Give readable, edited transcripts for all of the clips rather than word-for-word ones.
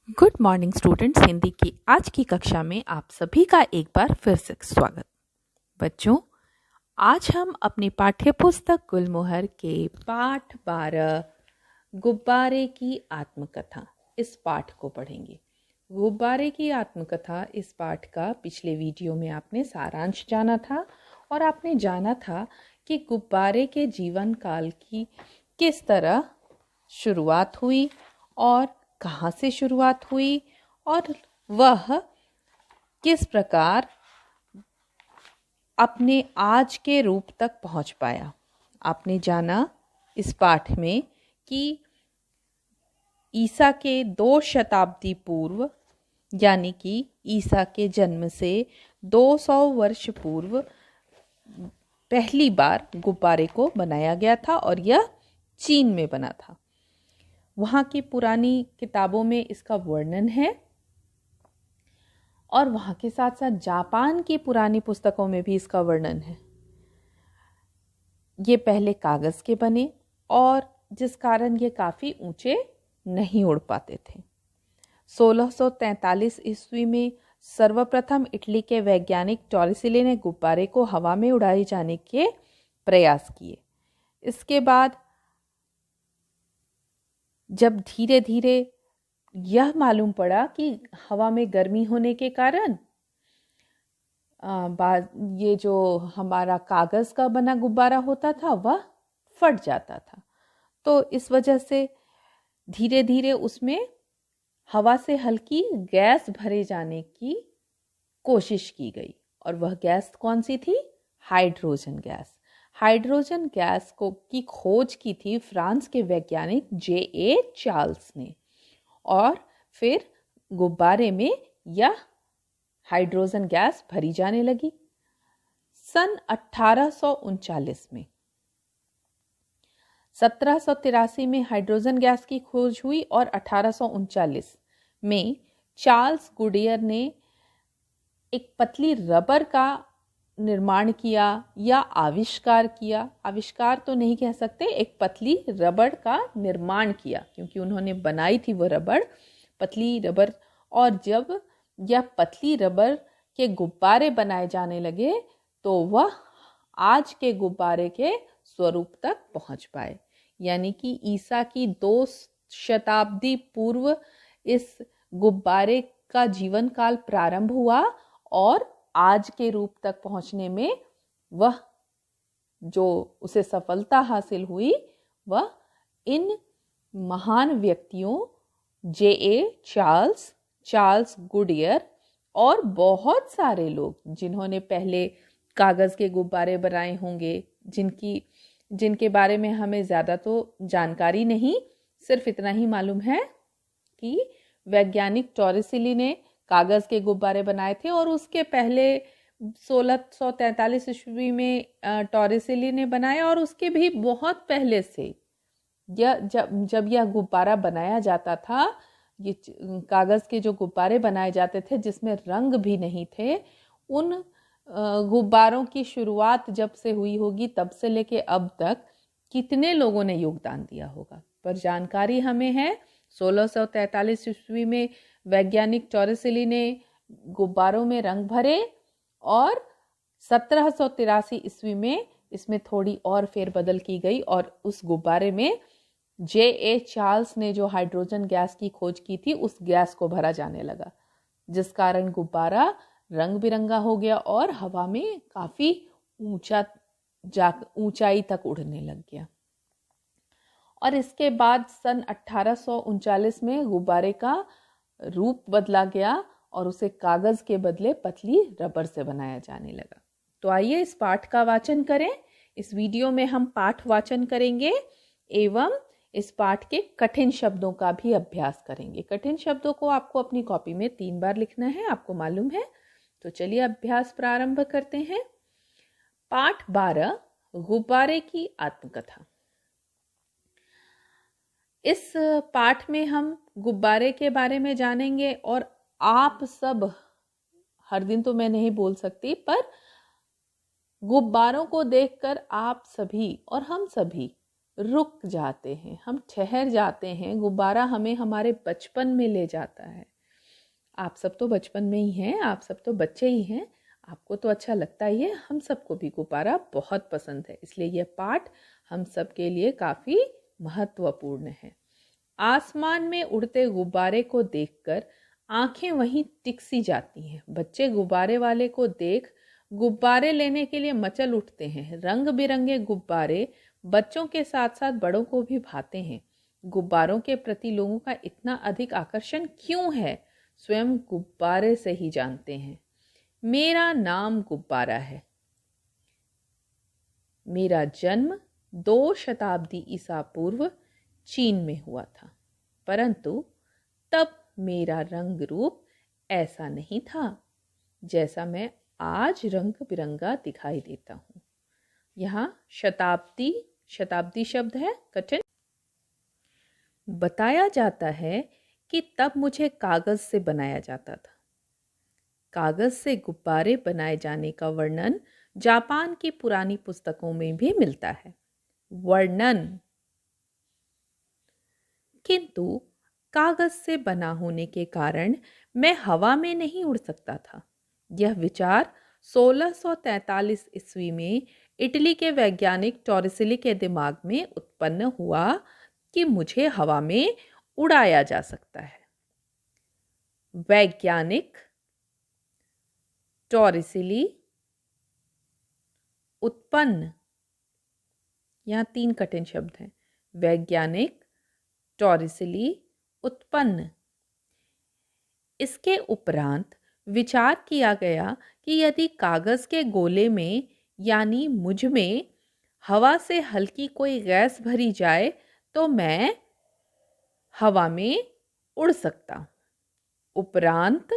Good morning students. Hindi की आज की कक्षा में आप सभी का एक बार फिर से स्वागत। बच्चों, आज हम अपनी पाठ्य पुस्तक गुलमोहर के पाठ 12 गुब्बारे की आत्मकथा इस पाठ को पढ़ेंगे। गुब्बारे की आत्मकथा इस पाठ का पिछले वीडियो में आपने सारांश जाना था और आपने जाना था कि गुब्बारे के जीवन काल की किस तरह शुरुआत हुई और कहाँ से शुरुआत हुई और वह किस प्रकार अपने आज के रूप तक पहुंच पाया। आपने जाना इस पाठ में कि ईसा के 2 शताब्दी पूर्व यानी कि ईसा के जन्म से 200 वर्ष पूर्व पहली बार गुब्बारे को बनाया गया था और यह चीन में बना था। वहाँ की पुरानी किताबों में इसका वर्णन है और वहाँ के साथ साथ जापान की पुरानी पुस्तकों में भी इसका वर्णन है। ये पहले कागज़ के बने और जिस कारण ये काफ़ी ऊंचे नहीं उड़ पाते थे। 1643 ईस्वी में सर्वप्रथम इटली के वैज्ञानिक टॉरिसेली ने गुब्बारे को हवा में उड़ाए जाने के प्रयास किए। इसके बाद जब धीरे धीरे यह मालूम पड़ा कि हवा में गर्मी होने के कारण ये जो हमारा कागज़ का बना गुब्बारा होता था वह फट जाता था, तो इस वजह से धीरे धीरे उसमें हवा से हल्की गैस भरे जाने की कोशिश की गई और वह गैस कौन सी थी? Hydrogen gas. हाइड्रोजन गैस को की खोज की थी फ्रांस के वैज्ञानिक J.A. चार्ल्स ने और फिर गुब्बारे में यह हाइड्रोजन गैस भरी जाने लगी। सन 1839 में 1783 में हाइड्रोजन गैस की खोज हुई और 1839 में चार्ल्स गुडियर ने एक पतली रबर का निर्माण किया या आविष्कार किया। आविष्कार तो नहीं कह सकते, एक पतली रबर का निर्माण किया क्योंकि उन्होंने बनाई थी वो रबर, पतली रबर। और जब यह पतली रबर के गुब्बारे बनाए जाने लगे तो वह आज के गुब्बारे के स्वरूप तक पहुंच पाए। यानी कि ईसा की 2 शताब्दी पूर्व इस गुब्बारे का जीवन काल प्रारंभ हुआ और आज के रूप तक पहुंचने में वह जो उसे सफलता हासिल हुई वह इन महान व्यक्तियों J.A. चार्ल्स, चार्ल्स गुडियर और बहुत सारे लोग जिन्होंने पहले कागज़ के गुब्बारे बनाए होंगे, जिनके बारे में हमें ज़्यादा तो जानकारी नहीं, सिर्फ इतना ही मालूम है कि वैज्ञानिक टॉरिसेली ने कागज़ के गुब्बारे बनाए थे और उसके पहले 1643 ईस्वी में टॉरिसेली ने बनाए और उसके भी बहुत पहले से जब यह गुब्बारा बनाया जाता था, ये कागज़ के जो गुब्बारे बनाए जाते थे जिसमें रंग भी नहीं थे, उन गुब्बारों की शुरुआत जब से हुई होगी तब से लेके अब तक कितने लोगों ने योगदान दिया होगा पर जानकारी हमें है। 1643 ईस्वी में वैज्ञानिक टॉरिसेली ने गुब्बारों में रंग भरे और 1783 ईस्वी में इसमें थोड़ी और फेरबदल की गई और उस गुब्बारे में J.A. चार्ल्स ने जो हाइड्रोजन गैस की खोज की थी उस गैस को भरा जाने लगा, जिस कारण गुब्बारा रंग बिरंगा हो गया और हवा में काफ़ी ऊंचाई तक उड़ने लग गया। और इसके बाद सन 1839 में गुब्बारे का रूप बदला गया और उसे कागज़ के बदले पतली रबर से बनाया जाने लगा। तो आइए इस पाठ का वाचन करें। इस वीडियो में हम पाठ वाचन करेंगे एवं इस पाठ के कठिन शब्दों का भी अभ्यास करेंगे। कठिन शब्दों को आपको अपनी कॉपी में 3 बार लिखना है, आपको मालूम है। तो चलिए अभ्यास प्रारंभ करते हैं। पाठ 12 गुब्बारे की आत्मकथा। इस पाठ में हम गुब्बारे के बारे में जानेंगे और आप सब, हर दिन तो मैं नहीं बोल सकती, पर गुब्बारों को देखकर आप सभी और हम सभी रुक जाते हैं, हम ठहर जाते हैं। गुब्बारा हमें हमारे बचपन में ले जाता है। आप सब तो बचपन में ही हैं, आप सब तो बच्चे ही हैं, आपको तो अच्छा लगता ही है। हम सबको भी गुब्बारा बहुत पसंद है, इसलिए यह पाठ हम सब के लिए काफ़ी महत्वपूर्ण है। आसमान में उड़ते गुब्बारे को देखकर आंखें वहीं टिक सी जाती हैं। बच्चे गुब्बारे वाले को देख गुब्बारे लेने के लिए मचल उठते हैं। रंग बिरंगे गुब्बारे बच्चों के साथ साथ बड़ों को भी भाते हैं। गुब्बारों के प्रति लोगों का इतना अधिक आकर्षण क्यों है, स्वयं गुब्बारे से ही जानते हैं। मेरा नाम गुब्बारा है। मेरा जन्म 2 शताब्दी ईसा पूर्व चीन में हुआ था, परंतु तब मेरा रंग रूप ऐसा नहीं था जैसा मैं आज रंग बिरंगा दिखाई देता हूँ। यहाँ शताब्दी शब्द है कठिन। बताया जाता है कि तब मुझे कागज से बनाया जाता था। कागज से गुब्बारे बनाए जाने का वर्णन जापान की पुरानी पुस्तकों में भी मिलता है। वर्णन, किंतु कागज से बना होने के कारण मैं हवा में नहीं उड़ सकता था। यह विचार 1643 ईस्वी में इटली के वैज्ञानिक टॉरिसिली के दिमाग में उत्पन्न हुआ कि मुझे हवा में उड़ाया जा सकता है। वैज्ञानिक टॉरिसिली, उत्पन्न, यहाँ 3 कठिन शब्द हैं। वैज्ञानिक टॉरिसिली, उत्पन्न। इसके उपरांत विचार किया गया कि यदि कागज के गोले में यानी मुझ में हवा से हल्की कोई गैस भरी जाए तो मैं हवा में उड़ सकता हूँ। उपरांत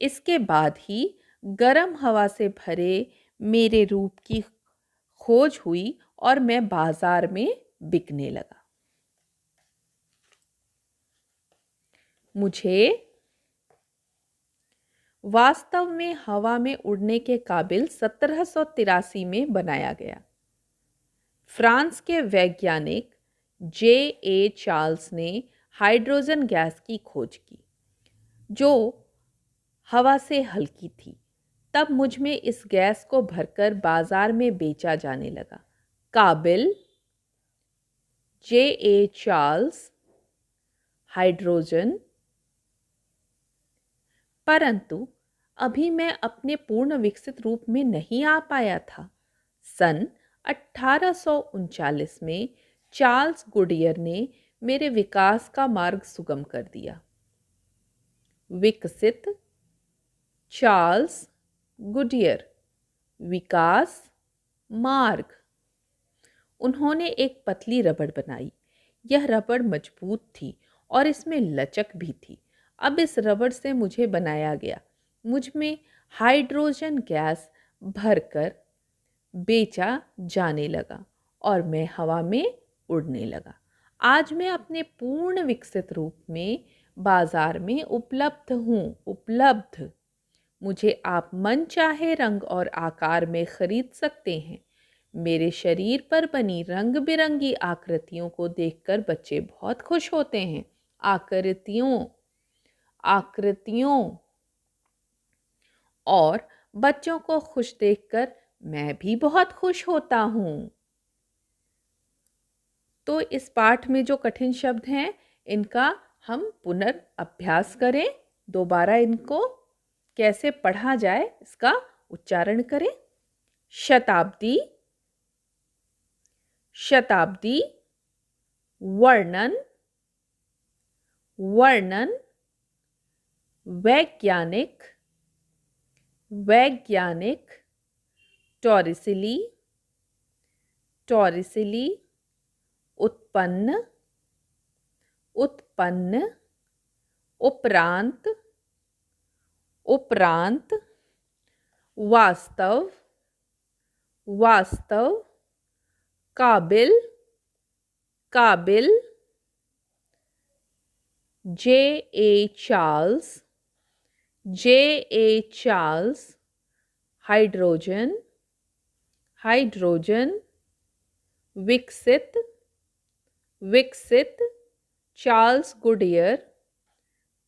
इसके बाद ही गर्म हवा से भरे मेरे रूप की खोज हुई और मैं बाजार में बिकने लगा। मुझे वास्तव में हवा में उड़ने के काबिल 1783 में बनाया गया। फ्रांस के वैज्ञानिक J.A. चार्ल्स ने हाइड्रोजन गैस की खोज की जो हवा से हल्की थी। तब मुझ में इस गैस को भरकर बाजार में बेचा जाने लगा। काबिल J.A. Charles, hydrogen. परंतु अभी मैं अपने पूर्ण विकसित रूप में नहीं आ पाया था। सन 1839 में चार्ल्स गुडियर ने मेरे विकास का मार्ग सुगम कर दिया। विकसित, चार्ल्स गुडियर, विकास, मार्ग। उन्होंने एक पतली रबड़ बनाई। यह रबड़ मजबूत थी और इसमें लचक भी थी। अब इस रबड़ से मुझे बनाया गया। मुझ में हाइड्रोजन गैस भरकर बेचा जाने लगा और मैं हवा में उड़ने लगा। आज मैं अपने पूर्ण विकसित रूप में बाजार में उपलब्ध हूँ। उपलब्ध। मुझे आप मन चाहे रंग और आकार में खरीद सकते हैं। मेरे शरीर पर बनी रंग बिरंगी आकृतियों को देखकर बच्चे बहुत खुश होते हैं। आकृतियों और बच्चों को खुश देखकर मैं भी बहुत खुश होता हूँ। तो इस पाठ में जो कठिन शब्द हैं इनका हम पुनर्अभ्यास करें। दोबारा इनको कैसे पढ़ा जाए इसका उच्चारण करें। शताब्दी, शताब्दी। वर्णन, वर्णन। वैज्ञानिक, वैज्ञानिक। टॉरिसिली, टॉरिसिली। उत्पन्न, उत्पन्न। उपरांत, उपरांत। वास्तव, वास्तव। काबिल, काबिल। J.A. Charles, J.A. Charles. Hydrogen, hydrogen. विकसित, विकसित, चार्ल्स गुडियर,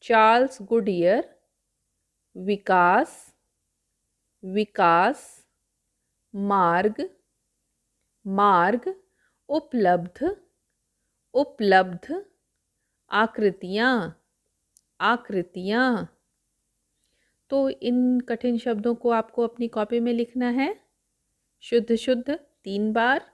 चार्ल्स गुडियर, विकास, विकास, मार्ग, मार्ग, उपलब्ध, उपलब्ध, आकृतियाँ, आकृतियाँ। तो इन कठिन शब्दों को आपको अपनी कॉपी में लिखना है शुद्ध शुद्ध 3 बार।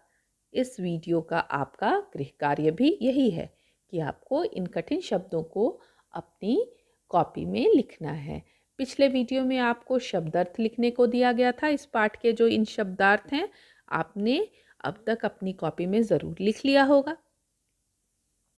इस वीडियो का आपका गृह कार्य भी यही है कि आपको इन कठिन शब्दों को अपनी कॉपी में लिखना है। पिछले वीडियो में आपको शब्दार्थ लिखने को दिया गया था। इस पाठ के जो इन शब्दार्थ हैं आपने अब तक अपनी कॉपी में ज़रूर लिख लिया होगा।